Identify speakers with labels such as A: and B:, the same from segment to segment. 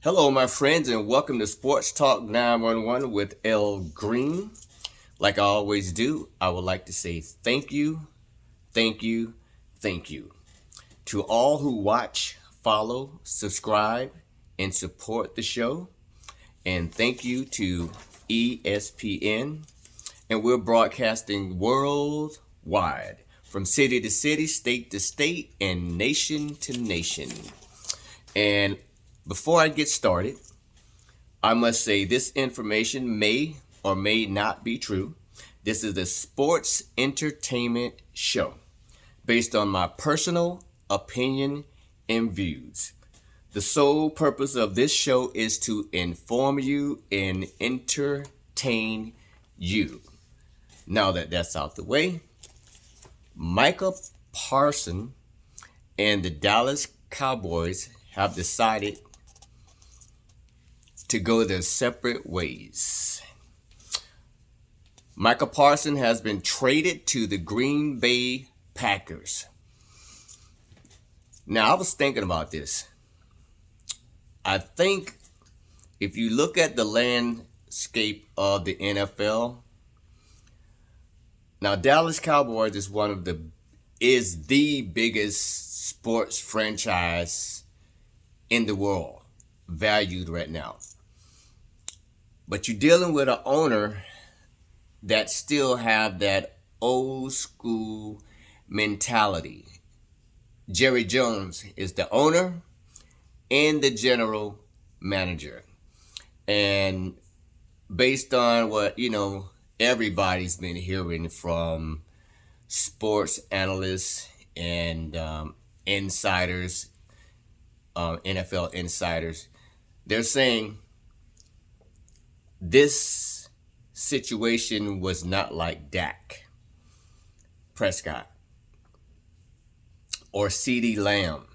A: Hello, my friends, and welcome to Sports Talk 911 with L Green. Like I always do, I would like to say thank you, thank you, thank you to all who watch, follow, subscribe, and support the show. And thank you to ESPN. And we're broadcasting worldwide from city to city, state to state, and nation to nation. And before I get started, I must say this information may or may not be true. This is a sports entertainment show based on my personal opinion and views. The sole purpose of this show is to inform you and entertain you. Now that that's out the way, Micah Parsons and the Dallas Cowboys have decided to go their separate ways. Micah Parsons has been traded to the Green Bay Packers. Now, I was thinking about this. I think if you look at the landscape of the NFL, now Dallas Cowboys is the biggest sports franchise in the world, valued right now. But you're dealing with an owner that still have that old school mentality. Jerry Jones is the owner and the general manager. And based on what, everybody's been hearing from sports analysts and insiders, NFL insiders, they're saying this situation was not like Dak Prescott or CeeDee Lamb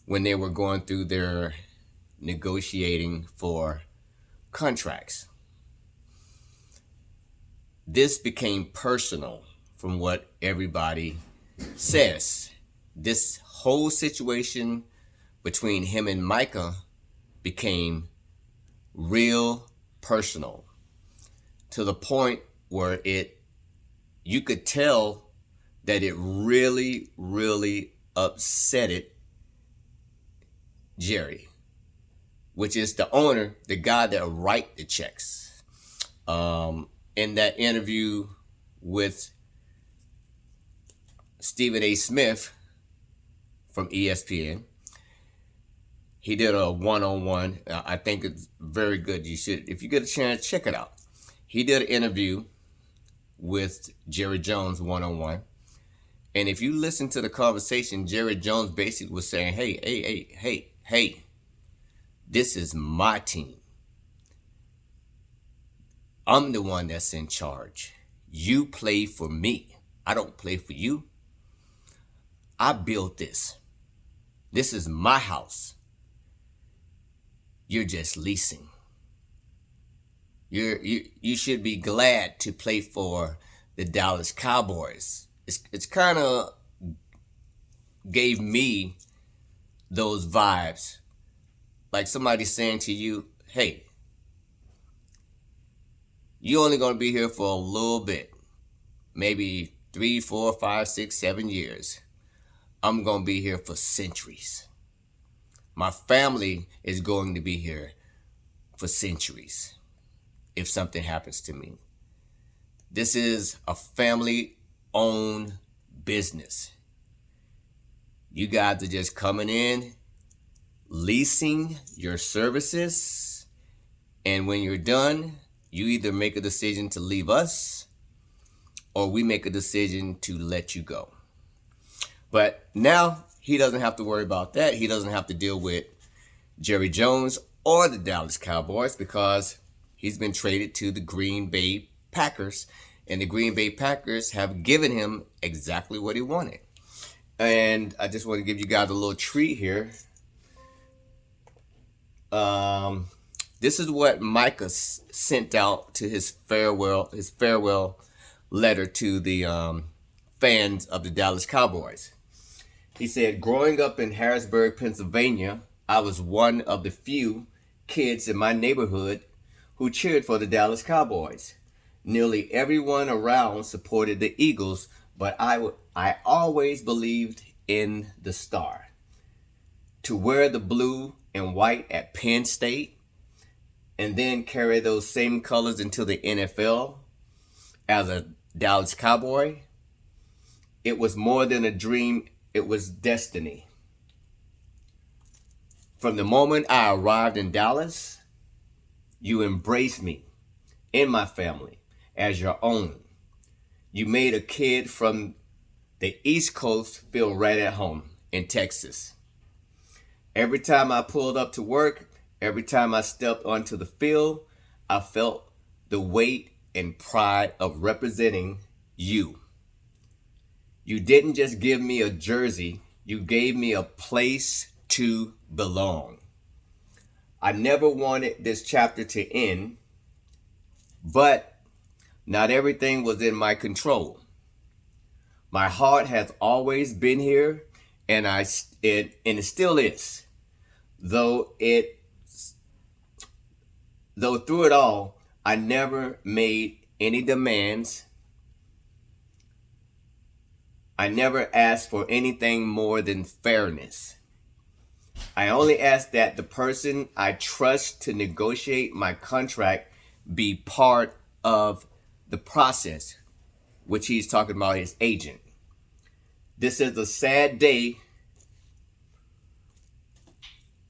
A: when they were going through their negotiating for contracts. This became personal from what everybody says. This whole situation between him and Micah became real personal to the point where you could tell that it really, really upset Jerry, which is the owner, the guy that write the checks. In that interview with Stephen A. Smith from ESPN, he did a one-on-one. I think it's very good. You should, if you get a chance, check it out. He did an interview with Jerry Jones one-on-one. And if you listen to the conversation, Jerry Jones basically was saying, hey, this is my team. I'm the one that's in charge. You play for me. I don't play for you. I built this. This is my house. You're just leasing. You should be glad to play for the Dallas Cowboys. It's kind of gave me those vibes, like somebody saying to you, "Hey, you're only gonna be here for a little bit, maybe 3, 4, 5, 6, 7 years. I'm gonna be here for centuries. My family is going to be here for centuries if something happens to me. This is a family-owned business. You guys are just coming in, leasing your services, and when you're done, you either make a decision to leave us or we make a decision to let you go." But now he doesn't have to worry about that. He doesn't have to deal with Jerry Jones or the Dallas Cowboys because he's been traded to the Green Bay Packers, and the Green Bay Packers have given him exactly what he wanted. And I just want to give you guys a little treat here. This is what Micah sent out to his farewell letter to the fans of the Dallas Cowboys. He said, "Growing up in Harrisburg, Pennsylvania, I was one of the few kids in my neighborhood who cheered for the Dallas Cowboys. Nearly everyone around supported the Eagles, but I always believed in the star. To wear the blue and white at Penn State and then carry those same colors into the NFL as a Dallas Cowboy, it was more than a dream, it was destiny. From the moment I arrived in Dallas, you embraced me and my family as your own. You made a kid from the East Coast feel right at home in Texas. Every time I pulled up to work, every time I stepped onto the field, I felt the weight and pride of representing you. You didn't just give me a jersey, you gave me a place to belong. I never wanted this chapter to end, but not everything was in my control. My heart has always been here, and it still is. Though through it all, I never made any demands. I never asked for anything more than fairness. I only asked that the person I trust to negotiate my contract be part of the process, which he's talking about his agent. This is a sad day,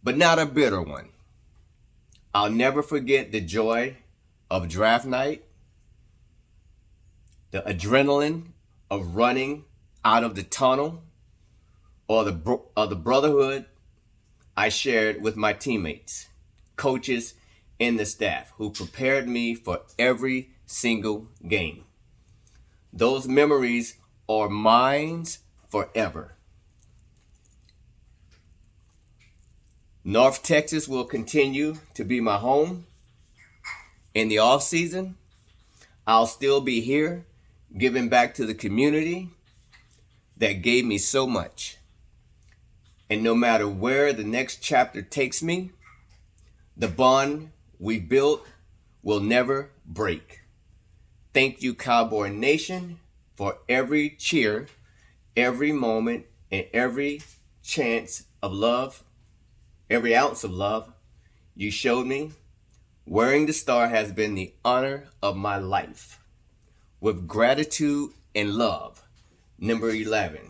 A: but not a bitter one. I'll never forget the joy of draft night, the adrenaline of running out of the tunnel, or the brotherhood I shared with my teammates, coaches, and the staff who prepared me for every single game. Those memories are mine forever. North Texas will continue to be my home. In the off season, I'll still be here giving back to the community that gave me so much. And no matter where the next chapter takes me, the bond we built will never break. Thank you, Cowboy Nation, for every cheer, every moment, and every chance of love, every ounce of love you showed me. Wearing the star has been the honor of my life. With gratitude and love, number 11.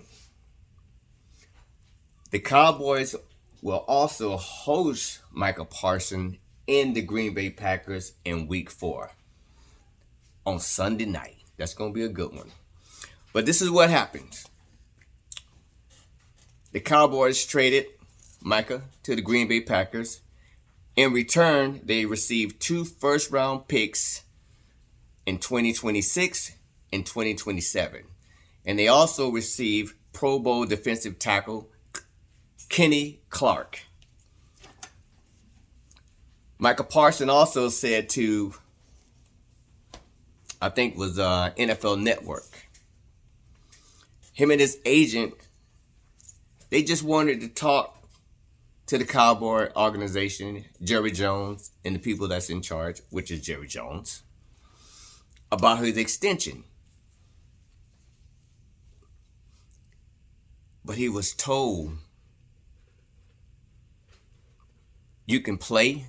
A: The Cowboys will also host Micah Parsons in the Green Bay Packers in Week 4 on Sunday night. That's going to be a good one. But this is what happens. The Cowboys traded Micah to the Green Bay Packers. In return, they received 2 first-round picks in 2026 and 2027. And they also received Pro Bowl defensive tackle Kenny Clark. Micah Parsons also said to, I think it was NFL Network, him and his agent, they just wanted to talk to the Cowboy organization, Jerry Jones, and the people that's in charge, which is Jerry Jones, about his extension. But he was told, you can play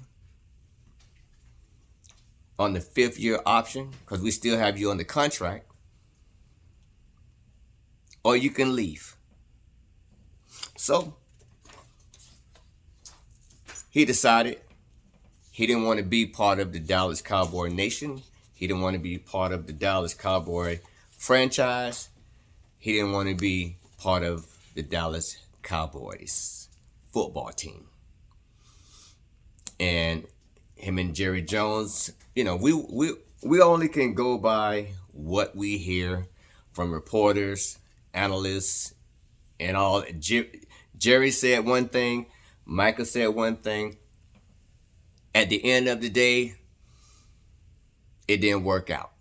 A: on the 5th year option because we still have you on the contract, or you can leave. So he decided he didn't want to be part of the Dallas Cowboy Nation. He didn't want to be part of the Dallas Cowboy franchise. He didn't want to be part of the Dallas Cowboys football team. And him and Jerry Jones, you know, we only can go by what we hear from reporters, analysts, and all. Jerry said one thing, Micah said one thing. At the end of the day, it didn't work out.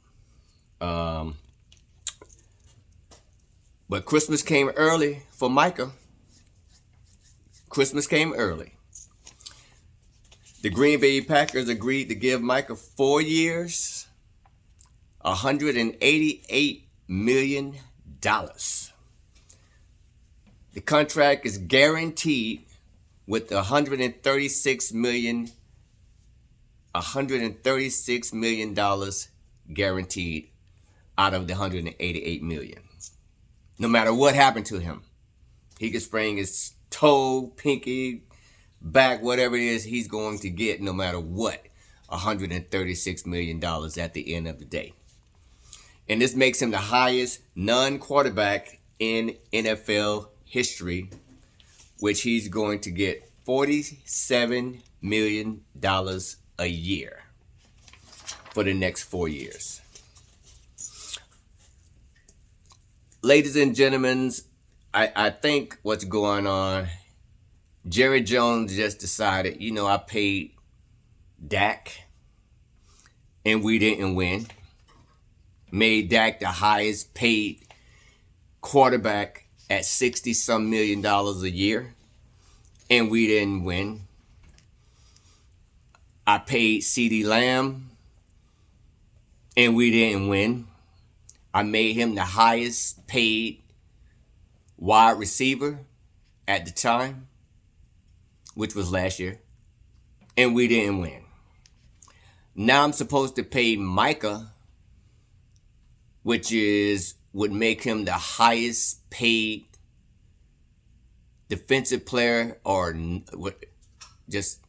A: But Christmas came early for Micah. Christmas came early. The Green Bay Packers agreed to give Micah 4 years, $188 million. The contract is guaranteed with $136 million guaranteed out of the $188 million. No matter what happened to him, he could sprain his toe, pinky, back, whatever it is, he's going to get no matter what, $136 million at the end of the day. And this makes him the highest non-quarterback in NFL history, which he's going to get $47 million a year for the next 4 years. Ladies and gentlemen, I think what's going on, Jerry Jones just decided, I paid Dak and we didn't win. Made Dak the highest paid quarterback at $60-some million a year, and we didn't win. I paid CeeDee Lamb, and we didn't win. I made him the highest paid wide receiver at the time, which was last year, and we didn't win. Now I'm supposed to pay Micah, which would make him the highest paid defensive player, or just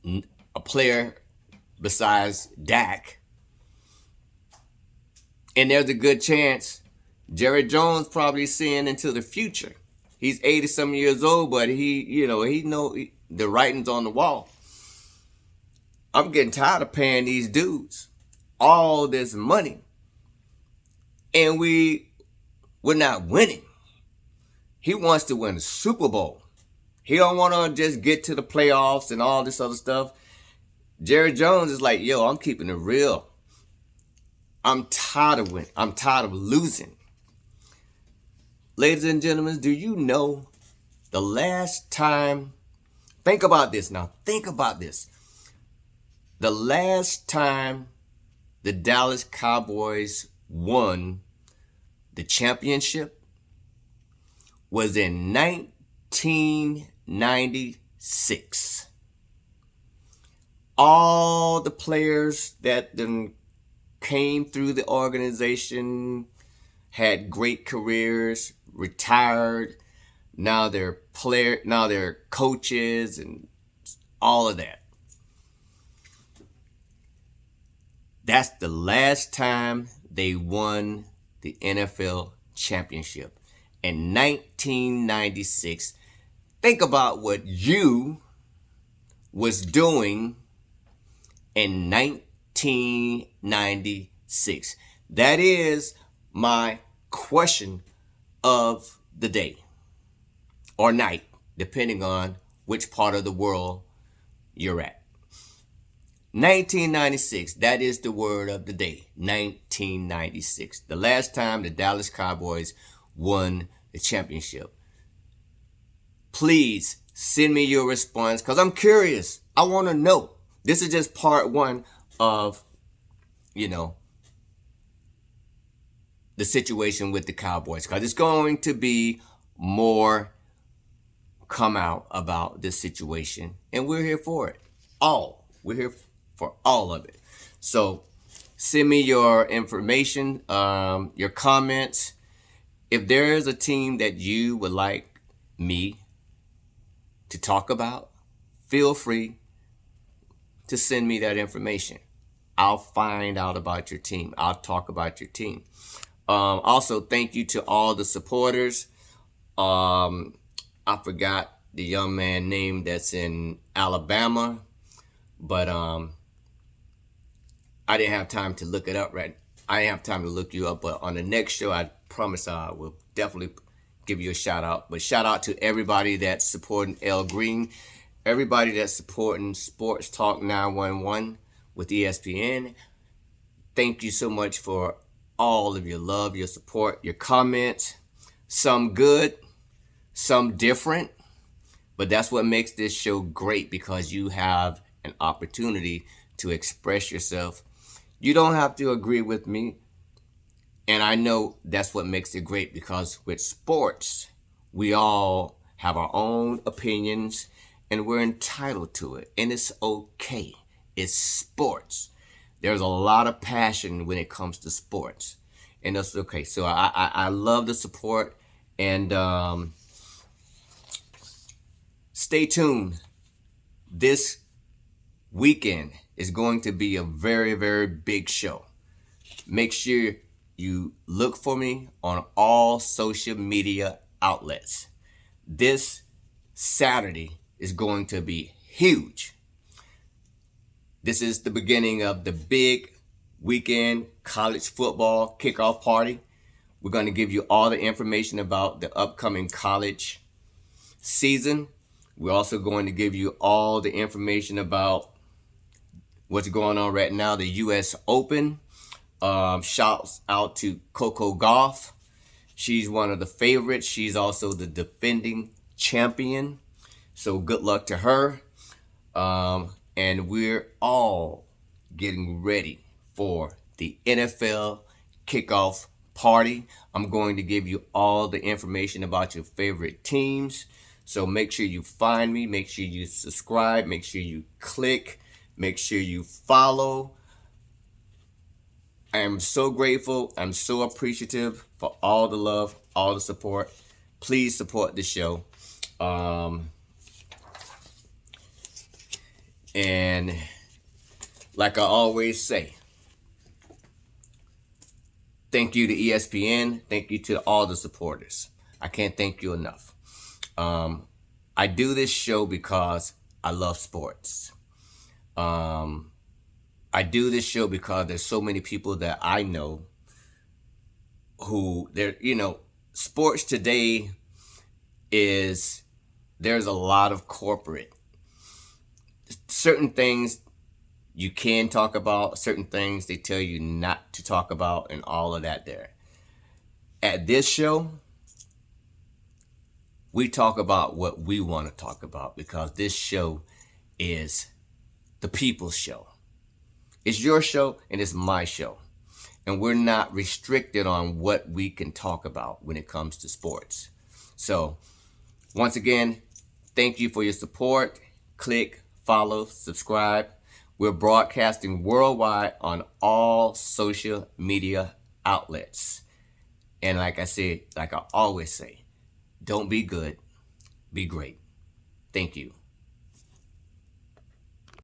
A: a player besides Dak. And there's a good chance Jerry Jones probably seeing into the future. He's 80-some years old, but he know the writing's on the wall. I'm getting tired of paying these dudes all this money, and we're not winning. He wants to win a Super Bowl. He don't want to just get to the playoffs and all this other stuff. Jerry Jones is like, yo, I'm keeping it real. I'm tired of winning. I'm tired of losing. Ladies and gentlemen, do you know the last time, think about this now, think about this. The last time the Dallas Cowboys won the championship was in 1996. All the players that then came through the organization had great careers, retired. Now they're coaches and all of that. That's the last time they won the NFL championship in 1996. Think about what you was doing in 1996. That is my question of the day or night, depending on which part of the world you're at. 1996, that is the word of the day. 1996, the last time the Dallas Cowboys won the championship. Please send me your response, because I'm curious. I want to know. This is just part one of, the situation with the Cowboys, because it's going to be more come out about this situation, and we're here for it all. We're here for all of it. So send me your information, your comments. If there is a team that you would like me to talk about, feel free to send me that information. I'll find out about your team. I'll talk about your team. Also, thank you to all the supporters. I forgot the young man name that's in Alabama, but I didn't have time to look it up I didn't have time to look you up, but on the next show, I promise I will definitely give you a shout out. But shout out to everybody that's supporting El Green, everybody that's supporting Sports Talk 911 with ESPN. Thank you so much for all of your love, your support, your comments. Some good, some different, but that's what makes this show great, because you have an opportunity to express yourself. You don't have to agree with me. And I know that's what makes it great, because with sports, we all have our own opinions and we're entitled to it. And it's okay. It's sports. There's a lot of passion when it comes to sports. And that's okay. So I love the support. And stay tuned. This weekend is going to be a very, very big show. Make sure you look for me on all social media outlets. This Saturday is going to be huge. This is the beginning of the big weekend college football kickoff party. We're going to give you all the information about the upcoming college season. We're also going to give you all the information about what's going on right now, the U.S. Open. Shouts out to Coco Gauff. She's one of the favorites. She's also the defending champion. So good luck to her. And we're all getting ready for the NFL kickoff party. I'm going to give you all the information about your favorite teams. So make sure you find me. Make sure you subscribe. Make sure you click. Make sure you follow. I am so grateful. I'm so appreciative for all the love, all the support. Please support the show. And like I always say, thank you to ESPN. Thank you to all the supporters. I can't thank you enough. I do this show because I love sports. I do this show because there's so many people that I know who sports today there's a lot of corporate. Certain things you can talk about, certain things they tell you not to talk about, and all of that there. At this show, we talk about what we want to talk about, because this show is the people's show. It's your show and it's my show. And we're not restricted on what we can talk about when it comes to sports. So, once again, thank you for your support. Click, follow, subscribe. We're broadcasting worldwide on all social media outlets. And like I said, like I always say, don't be good, be great. Thank you.